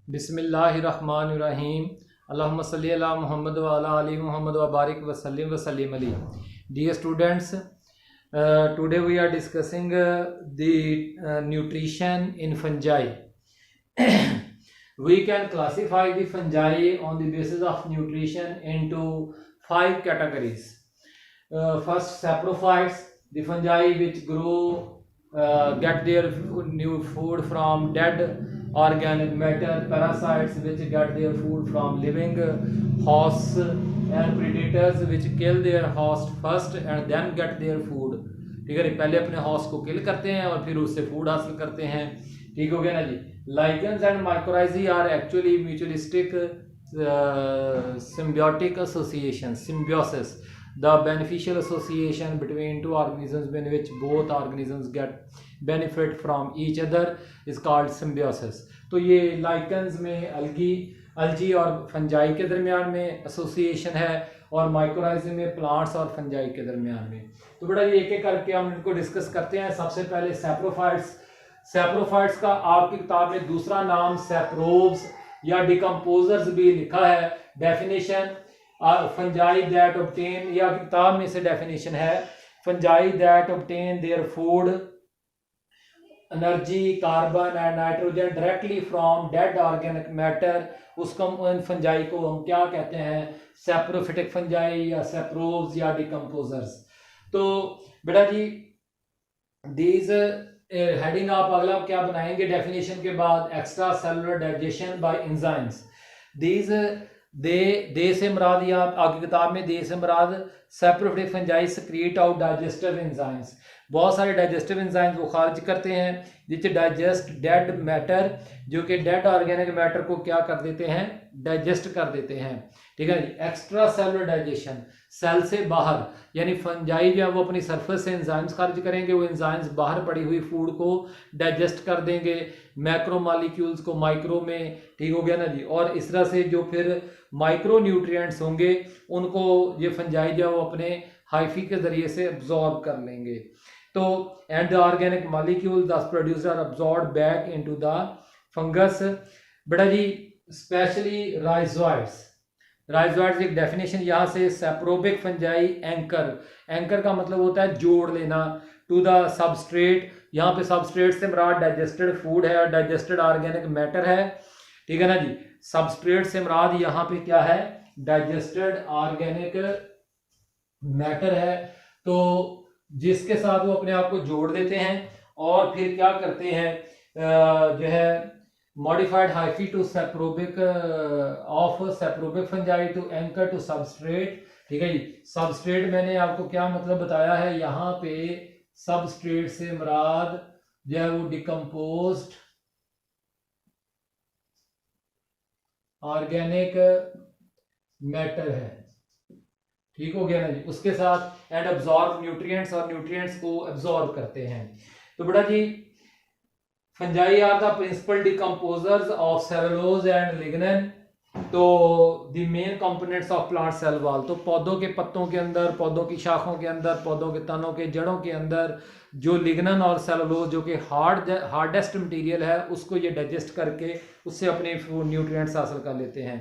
बिस्मिल्लाहिर्रहमानिर्रहीम। अल्लाहुम्मा सल्ली अला मुहम्मद व अला आलि मुहम्मद व बारिक वसल्लिम अलैहि। Dear students, today we are discussing the nutrition in fungi. We can classify the fungi on the basis of nutrition into 5 categories. First, saprophytes, the fungi which grow, get their new food from dead organic matter. Parasites which get their food from living hosts, and predators which kill their host first and then get their food. ठीक है, पहले अपने host को किल करते हैं और फिर उससे फूड हासिल करते हैं। ठीक हो गया ना जी। Lichens and mycorrhizae are actually mutualistic symbiotic association, symbiosis, the beneficial association between two organisms in which both organisms get benefit from each other is called symbiosis. तो ये लाइकेंस में अल्गी और फंजाई के दरमियान में एसोसिएशन है और माइक्रोराइजी में प्लांट्स और फंजाई के दरमियान में। तो बेटा ये एक एक करके हम इनको डिस्कस करते हैं। सबसे पहले सैप्रोफाइट्स। सैप्रोफाइट्स का आपकी किताब में दूसरा नाम सैप्रोब्स या डिकम्पोजर्स भी लिखा है। डेफिनेशन, फंजाई दैट ऑब्टेन, या किताब में से डेफिनेशन है, fungi that obtain their food, energy, carbon and nitrogen directly from dead organic matter. उसको इन फंजाई को हम क्या कहते हैं? सैप्रोफिटिक फंजाई या सैप्रोब्स या डिकम्पोजर्स। तो बेटा जी दीज हेडिंग आप अगला क्या बनाएंगे डेफिनेशन के बाद? Extracellular digestion by enzymes. These they से मुराद, या आपकी किताब में दे से मुराद saprophytic fungi secrete out digestive enzymes. बहुत सारे डाइजेस्टिव एंजाइम्स वो खारिज करते हैं जिच डाइजेस्ट डेड मैटर, जो कि डेड ऑर्गेनिक मैटर को क्या कर देते हैं? डाइजेस्ट कर देते हैं। ठीक है जी। एक्स्ट्रा सेलुलर डाइजेशन, सेल से बाहर, यानी फंजाई जो है वो अपनी सरफेस से एंजाइम्स खारिज करेंगे, वो एंजाइम्स बाहर पड़ी हुई फूड को डाइजेस्ट कर देंगे, मैक्रो मॉलिक्यूल्स को माइक्रो में। ठीक हो गया ना जी। और इस तरह से जो फिर माइक्रो न्यूट्रिएंट्स होंगे उनको ये फंजाई जो है वो अपने हाइफी के जरिए से एब्जॉर्ब कर लेंगे। तो and the organic molecule thus produce are absorb back into the fungus. बेटा जी स्पेशली राइजोइड्स। राइजोइड्स एक डेफिनेशन यहाँ से, सैप्रोबिक फंजाई एंकर। एंकर का मतलब होता है जोड़ लेना, टू द सबस्ट्रेट। यहाँ पे सबस्ट्रेट से मुराद डाइजेस्टेड फूड है और डाइजेस्टेड ऑर्गेनिक मैटर है। ठीक है ना जी। सबस्ट्रेट से मुराद यहाँ पे क्या है? डाइजेस्टेड ऑर्गेनिक मैटर है। तो जिसके साथ वो अपने आप को जोड़ देते हैं और फिर क्या करते हैं, जो है modified hyphae to saprobic of saprobic fungi to anchor to substrate. ठीक है जी। सबस्ट्रेट मैंने आपको क्या मतलब बताया है, यहाँ पे सबस्ट्रेट से मुराद जो है वो डिकम्पोज्ड ऑर्गेनिक मैटर है। ठीक हो गया ना जी। उसके साथ एंड अब्जॉर्ब न्यूट्रिएंट्स, और न्यूट्रिएंट्स को अब्जॉर्ब करते हैं। तो बेटा जी fungi are the principal decomposers of cellulose and lignin. तो the main components of plant cell wall. तो पौधों के पत्तों के अंदर, पौधों की शाखों के अंदर, पौधों के तनों के जड़ों के अंदर जो लिग्निन और सेलुलोज जो कि हार्डेस्ट मटेरियल है उसको ये डाइजेस्ट करके उससे अपने न्यूट्रिएंट्स हासिल कर लेते हैं।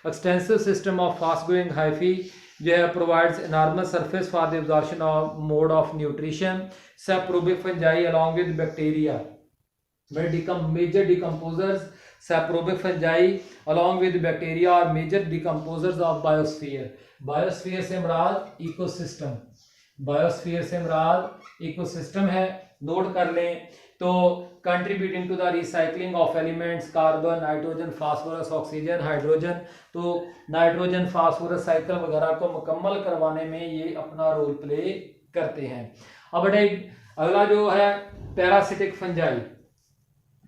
Extensive system of fast growing hyphae जो है provides enormous surface for the absorption of mode of nutrition. Saprobic fungi along with bacteria major decomposers. Saprobic fungi along with bacteria और major decomposers of biosphere. Biosphere से मुराद ecosystem, biosphere से मुराद ecosystem है, note कर लें। तो contributing to the recycling of elements, carbon, nitrogen, phosphorus, oxygen, hydrogen. तो नाइट्रोजन, फास्फोरस साइकिल वगैरह को मुकम्मल करवाने में ये अपना रोल प्ले करते हैं। अब बेटा अगला जो है पैरासिटिक फंजाई।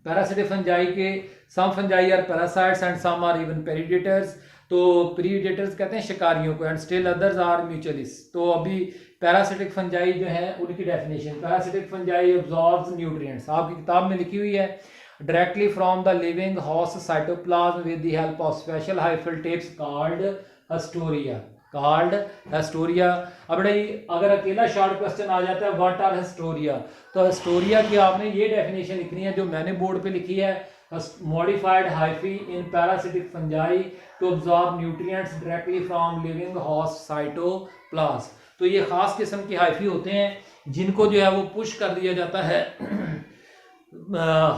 पैरासिटिक फंजाई के some fungi are parasites and some are even predators. तो प्रीडेटर्स कहते हैं शिकारियों को, and still others are mutualist. तो अभी पैरासिटिक फंजाई जो है उनकी definition, parasitic fungi absorbs nutrients, आपकी किताब में लिखी हुई है, directly from the living host cytoplasm with the help of special hyphal tips called haustoria. अब अगर अकेला शॉर्ट क्वेश्चन आ जाता है व्हाट आर हेस्टोरिया, तो हेस्टोरिया की आपने ये डेफिनेशन लिखनी है जो मैंने बोर्ड पे लिखी है, modified hyphae in parasitic fungi to absorb nutrients directly from living host cytoplasm। तो ये खास किस्म की हाइफी होते हैं जिनको जो है वो पुश कर दिया जाता है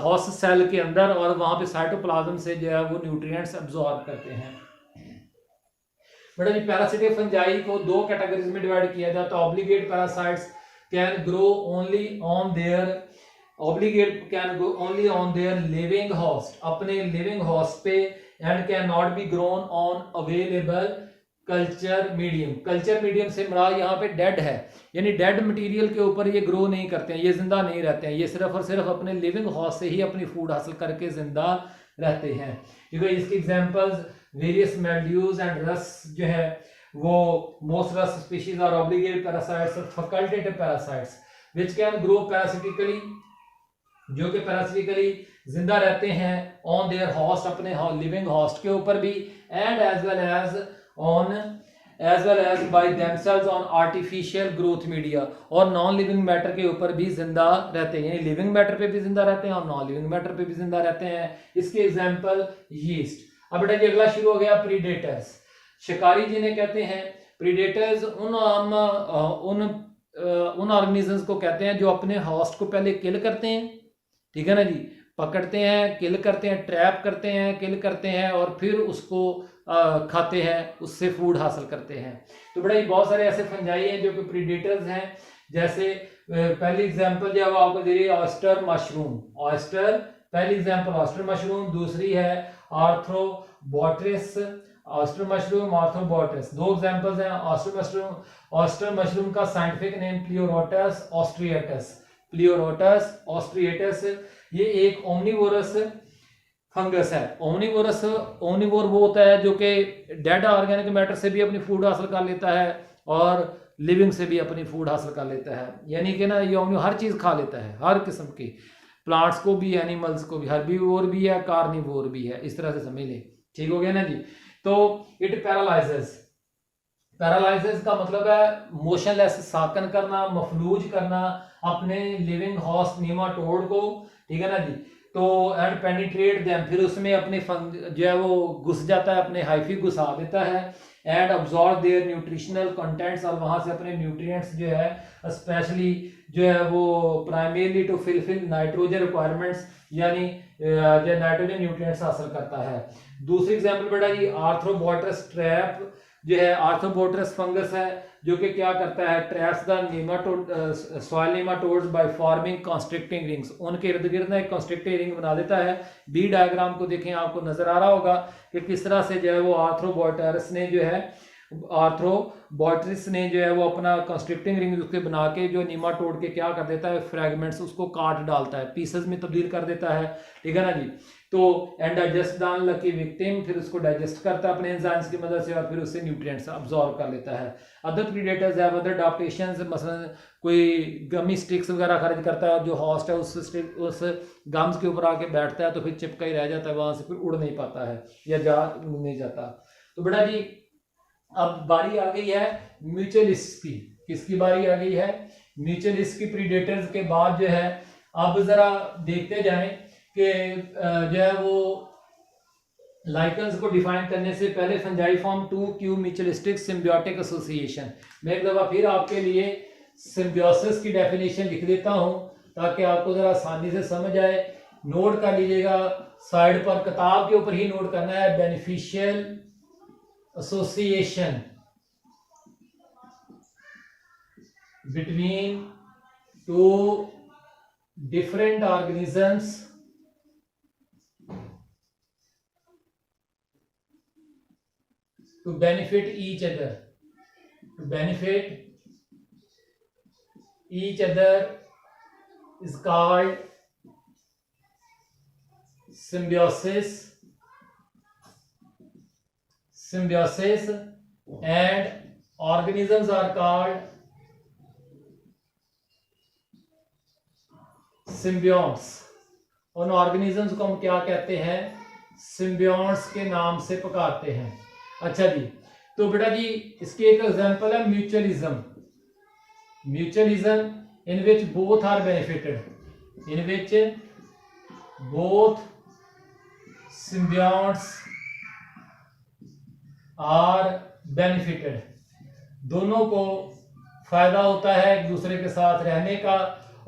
होस्ट सेल के अंदर और वहां पे साइटोप्लाज्म से जो है वो न्यूट्रिएंट्स अब्सॉर्ब करते हैं। बेटा जी पैरासिटिक फंजाई को दो कैटेगरीज में डिवाइड किया जाता है। Obligate parasites can grow only on their living host, अपने लिविंग होस्ट पे, and can not be grown on available culture medium. Culture medium से मुराद यहाँ पे डेड है, यानी डेड मटेरियल के ऊपर ये ग्रो नहीं करते हैं, ये जिंदा नहीं रहते हैं, ये सिर्फ और सिर्फ अपने लिविंग होस्ट से ही अपनी फूड हासिल करके जिंदा रहते हैं। क्योंकि इसकी examples various mildews and rust जो है वो most rust species are obligate parasites और facultative parasites which can grow parasitically, जो कि पैरासिटिकली जिंदा रहते हैं ऑन देयर होस्ट, अपने लिविंग होस्ट के ऊपर भी, and as well as by themselves on artificial growth media, और नॉन लिविंग मैटर के ऊपर भी जिंदा रहते हैं, लिविंग मैटर पे भी जिंदा रहते हैं और नॉन लिविंग मैटर पे भी जिंदा रहते हैं। इसके एग्जांपल यीस्ट। अब बेटा जी अगला शुरू हो गया प्रीडेटर्स। शिकारी जिन्हें कहते हैं प्रीडेटर्स, उन ऑर्गेनिजम्स को कहते हैं जो अपने होस्ट को पहले किल करते हैं, ठीक है ना जी, पकड़ते हैं, किल करते हैं, ट्रैप करते हैं, किल करते हैं और फिर उसको खाते हैं, उससे फूड हासिल करते हैं। तो बड़ा ये बहुत सारे ऐसे फंजाई हैं जो कि प्रीडेटर्स हैं। जैसे पहली एग्जांपल जो है वो आपको दे रही है ऑयस्टर मशरूम। ऑयस्टर पहली एग्जांपल ऑयस्टर मशरूम, दूसरी है आर्थ्रोबोट्रिस। ऑयस्टर मशरूम, आर्थ्रोबोट्रिस दो एग्जांपल्स हैं। ऑयस्टर मशरूम का साइंटिफिक नेम प्लियोरोटस ऑस्ट्रिएटस। प्लियोरोटस ऑस्ट्रिएटस ये एक ओमनिवोरस फंगस है। ओमनिवोर वो होता है जो कि डेड ऑर्गेनिक मैटर से भी अपनी फूड हासिल कर लेता है और लिविंग से भी अपनी फूड हासिल कर लेता है, यानी कि ना ये हर चीज खा लेता है, हर किस्म की प्लांट्स को भी, एनिमल्स को भी, हर्बीवोर भी है, कार्निवोर भी है, इस तरह से समझ ले। ठीक हो गया ना जी। तो इट पैरालाइजेस का मतलब है मोशनलेस, साकन करना, मफलूज करना अपने लिविंग होस्ट नीमाटोड को, ठीक है ना जी। तो एंड पेनिट्रेट देम, फिर उसमें अपने जो है वो घुस जाता है, अपने हाइफी घुसा देता है, and absorb their nutritional contents, और वहां से अपने न्यूट्रिएंट्स जो है स्पेशली जो है वो primarily to fulfil nitrogen requirements, यानी जो नाइट्रोजन न्यूट्रिएंट्स हासिल करता है। दूसरी एग्जांपल बेटा जी आर्थ्रोबोट्रस ट्रैप जो है, आर्थ्रोबोट्रस फंगस है जो कि क्या करता है, traps the nematode soil nematodes by forming constricting rings, उनके इर्द गिर्द एक कंस्ट्रिक्टिंग रिंग बना देता है। बी डायग्राम को देखें, आपको नजर आ रहा होगा कि किस तरह से जो है वो आर्थ्रोबोट्रस ने जो है वो अपना कंस्ट्रिक्टिंग रिंग उसके बना के जो नीमाटोड के क्या कर देता है, फ्रैगमेंट्स उसको काट डालता है, पीसेस में तब्दील कर देता है, ठीक है ना जी। तो and digest the unlucky victim, फिर उसको डाइजेस्ट करता है अपने एंजाइम्स की मदद से और फिर उससे न्यूट्रिएंट्स अब्सॉर्ब कर लेता है। अदर प्रीडेटर्स हैव अदर अडॉप्टेशंस, मसलन कोई गमी स्टिक्स वगैरह खर्च करता है, जो हॉस्ट है उस गम्स के ऊपर आके बैठता है तो फिर चिपका ही रह जाता है, वहां से फिर उड़ नहीं पाता है या जा नहीं जाता। तो बेटा जी अब बारी आ गई है म्यूचुअलिस्ट की। किसकी बारी आ गई है? म्यूचुअलिस्ट की। प्रीडेटर्स के बाद जो है अब जरा देखते जाएं कि जो है वो लाइकेंस को डिफाइन करने से पहले fungi form 2q mutualistic symbiotic association. मैं एक दफा फिर आपके लिए सिम्बियोसिस की डेफिनेशन लिख देता हूं ताकि आपको जरा आसानी से समझ आए। नोट कर लीजिएगा साइड पर, किताब के ऊपर ही नोट करना है। Beneficial association between two different organisms to benefit each other, is called symbiosis, and organisms are called symbionts। उन ऑर्गेनिजम्स को हम क्या कहते हैं? सिम्बियोट्स के नाम से पुकारते हैं। अच्छा जी, तो बेटा जी इसकी एक एग्जांपल है mutualism in which both are benefited, symbionts are benefited, दोनों को फायदा होता है एक दूसरे के साथ रहने का।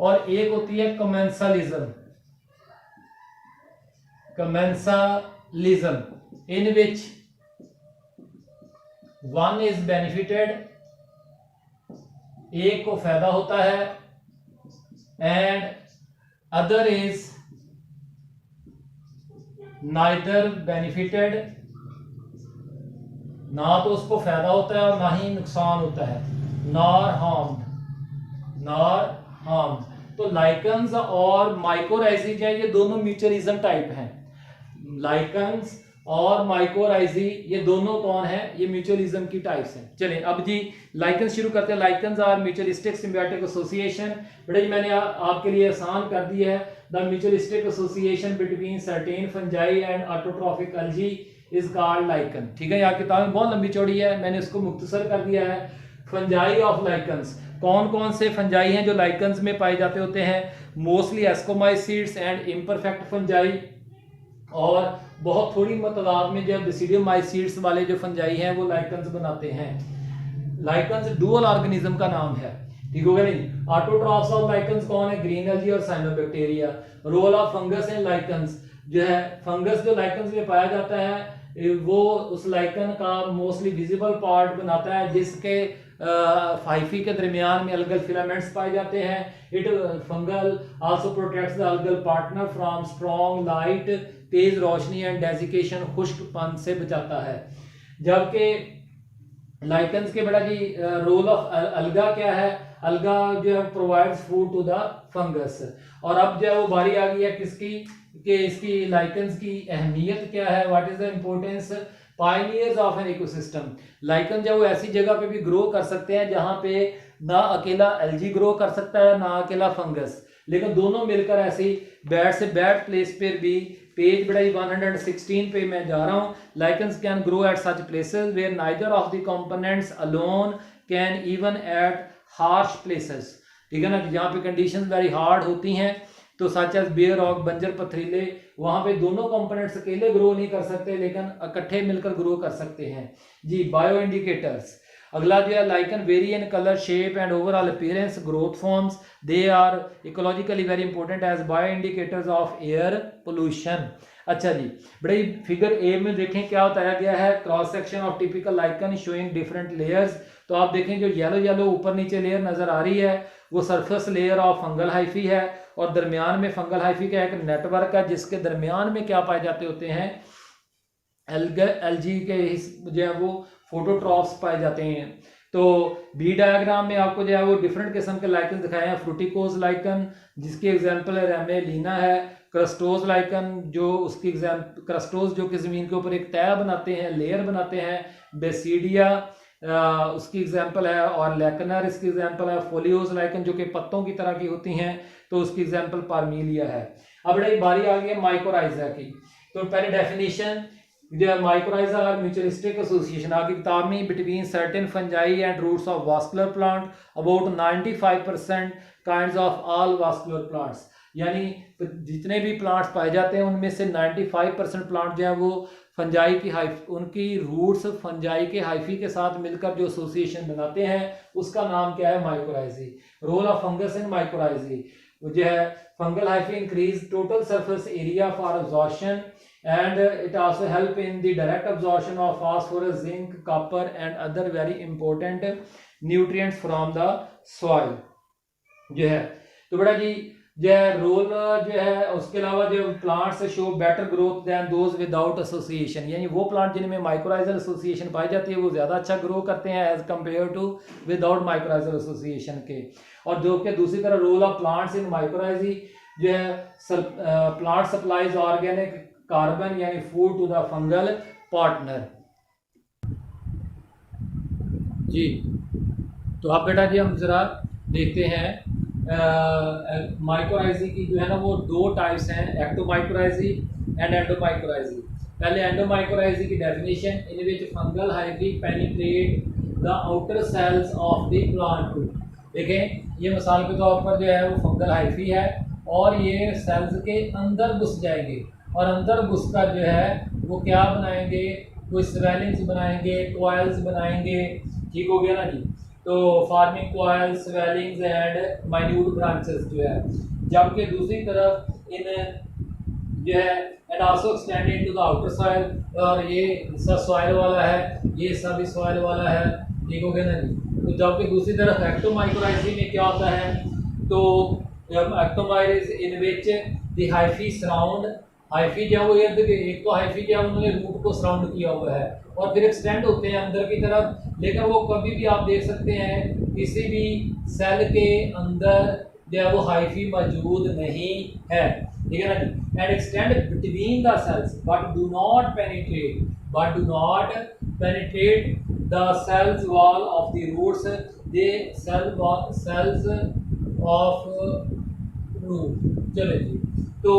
और एक होती है commensalism, commensalism in which one is benefited, एक को फायदा होता है, and other is neither benefited, ना तो उसको फायदा होता है और ना ही नुकसान होता है, नॉर हार्म्ड, नॉर हार्म्ड। तो लाइकन्स और माइकोराइजी जो है ये दोनों म्यूचुअलिज्म टाइप हैं। लाइकन्स और माइकोराइजी ये दोनों कौन है, ये म्यूचुअलिज्म की टाइप्स हैं। चलिए अब जी लाइकन्स शुरू करते हैं। Lichens are mutualistic symbiotic association. बेटा जी मैंने आपके लिए आसान कर दिया है। The mutualistic association between certain fungi and autotrophic algae is called lichen. ठीक है, यहाँ किताब में बहुत लंबी चौड़ी है, मैंने इसको मुख्तसर कर दिया है। फंजाई ऑफ लाइकन्स, कौन कौन से फंजाई हैं जो लाइकन्स में पाए जाते होते हैं? Mostly ascomycetes and imperfect fungi, और बहुत थोड़ी मतदाद में जो बेसिडियोमाइसीड्स वाले जो फंजाई हैं वो लाइकन्स बनाते हैं। लाइकन्स डुअल ऑर्गेनिज्म का नाम है, ठीक होगा नहीं। ऑटोट्रॉफ्स ऑफ लाइकन्स कौन है? ग्रीन एल्गी और cyanobacteria. Role of fungus in lichens, जो है फंगस जो लाइकन्स में पाया जाता है वो उस लाइकन का मोस्टली विजिबल पार्ट बनाता है, जिसके फाइफी के दरमियान में अलगल फिलामेंट्स पाए जाते हैं। It fungal also protects the algal partner from strong light, तेज रोशनी एंड डेजिकेशन, खुश्कपन से बचाता है। जबकि लाइकन्स के बेटा जी रोल ऑफ अलगा क्या है? अलगा जो है provides food to the fungus. और अब जो है वो बारी आ गई है किसकी, कि इसकी लाइकन्स की अहमियत क्या है, what is the importance. Pioneers of an ecosystem, lichen जो वो ऐसी जगह पे भी ग्रो कर सकते हैं जहां पे ना अकेला एल्गी ग्रो कर सकता है ना अकेला फंगस, लेकिन दोनों मिलकर ऐसी बैड से बैड प्लेस पर भी। पेज बड़ा 116 पे मैं जा रहा हूँ। Lichens can grow at such places where neither of the components alone can even at harsh places, ठीक है ना, जहाँ पे कंडीशंस वेरी हार्ड होती हैं, तो सच एज बेयर रॉक, बंजर पथरीले, वहां पे दोनों कंपोनेंट्स अकेले ग्रो नहीं कर सकते लेकिन इकट्ठे मिलकर ग्रो कर सकते हैं जी। बायो इंडिकेटर्स, अगला जो है lichen vary in colour, shape and overall appearance, growth forms, they are ecologically very important as bio indicators of air pollution. अच्छा जी, बड़े फिगर ए में देखें क्या बताया गया है। Cross section of typical lichen showing different layers. तो आप देखें जो येलो येलो ऊपर नीचे लेयर नजर आ रही है वो surface layer of fungal hyphae है, और दरमियान में फंगल हाइफी का एक नेटवर्क है जिसके दरमियान में क्या पाए जाते होते हैं, एल्गी के जो है वो फोटोट्रॉफ्स पाए जाते हैं। तो बी डायग्राम में आपको जो है वो डिफरेंट किस्म के लाइकन दिखाए हैं। फ्रूटिकोज लाइकन जिसकी एग्जांपल है रेमेलिना है। क्रस्टोज लाइकन जो उसकी एग्जांपल, क्रस्टोज जो कि जमीन के ऊपर एक तह बनाते हैं, लेयर बनाते हैं। बेसिडिया उसकी एग्जांपल है, और लेकनर इसकी एग्जांपल है। फोलियोज लाइकन जो कि पत्तों की तरह की होती हैं, तो उसकी एग्जांपल पार्मिलिया है। अब बड़ी बारी आ गई है माइकोराइजा की। तो पहले definition, mycorrhiza are mutualistic association आपकी किताब में, between certain fungi and roots of vascular plant, about 95% kinds of all vascular plants, यानी जितने भी प्लांट्स पाए जाते हैं उनमें से 95% प्लांट जो है वो फंजाई की उनकी रूट्स फंजाई के हाइफी के साथ मिलकर जो एसोसिएशन बनाते हैं उसका नाम क्या है, माइकोराइजी। Role of fungus in mycorrhizae जो है, fungal hyphae increase total surface area for absorption and it also help in the direct absorption of phosphorus, zinc, copper and other very important nutrients from the soil जो है। तो बेटा जी जो है role जो है, उसके अलावा जो plants show better growth than those without association, यानी वो प्लांट जिनमें माइकोराइजल एसोसिएशन पाई जाती है वो ज्यादा अच्छा ग्रो करते हैं as compare to without mycorrhizal association के। और जो कि दूसरी तरह role of plants in mycorrhizae जो है, प्लांट सप्लाइज ऑर्गेनिक कार्बन यानी food to the fungal partner जी। तो अब बेटा जी हम जरा देखते हैं माइकोराइजी की जो है ना वो दो टाइप्स हैं, एक्टोमाइकोराइजी एंड एंडोमाइकोराइजी। पहले एंडोमाइकोराइजी की definition, in which fungal hyphae penetrate the outer cells of the plant root. देखें ये मिसाल के तौर पर जो है वो फंगल हाइफी है और ये सेल्स के अंदर घुस जाएंगे, और अंदर घुसकर जो है वो क्या बनाएंगे, कोई स्वेलिंग्स बनाएंगे, कॉइल्स बनाएंगे। ठीक हो गया ना जी। तो farming coil, swellings and minute branches जो है, जबकि दूसरी तरफ इन जो है and also extend into the outer soil, और ये हिस्सा सॉइल वाला है, ये हिस्सा भी सॉइल वाला है। ठीक हो गया ना जी। तो जबकि दूसरी तरफ एक्टोमाइकोराइजी में क्या होता है, तो एक्टोमाइज in which the hyphae surround, hyphae जो है वो एक तो हाइफी जो है उन्होंने रूट को सराउंड किया हुआ है और फिर एक्सटेंड होते हैं अंदर की तरफ, लेकिन वो कभी भी आप देख सकते हैं किसी भी सेल के अंदर जो है वो हाइफी मौजूद नहीं है। ठीक है ना जी। And extend between the cells but do not penetrate the cells wall of the roots, the cells of root. चलो जी। तो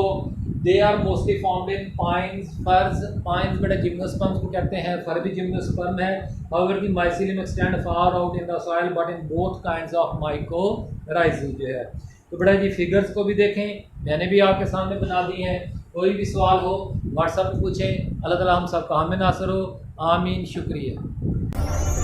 they are mostly found in pines, firs. Pines बेटा जिम्नोस्पर्म्स को कहते हैं, फर भी जिम्नोस्पर्म है। However the mycelium extend far out in the soil but in both kinds of mycorrhizae जो है। तो बेटा जी फिगर्स को भी देखें, मैंने भी आपके सामने बना दी हैं। कोई भी सवाल हो व्हाट्सएप पे पूछें। अल्लाह ताला हम सब का हामी नासर हो। आमीन। शुक्रिया।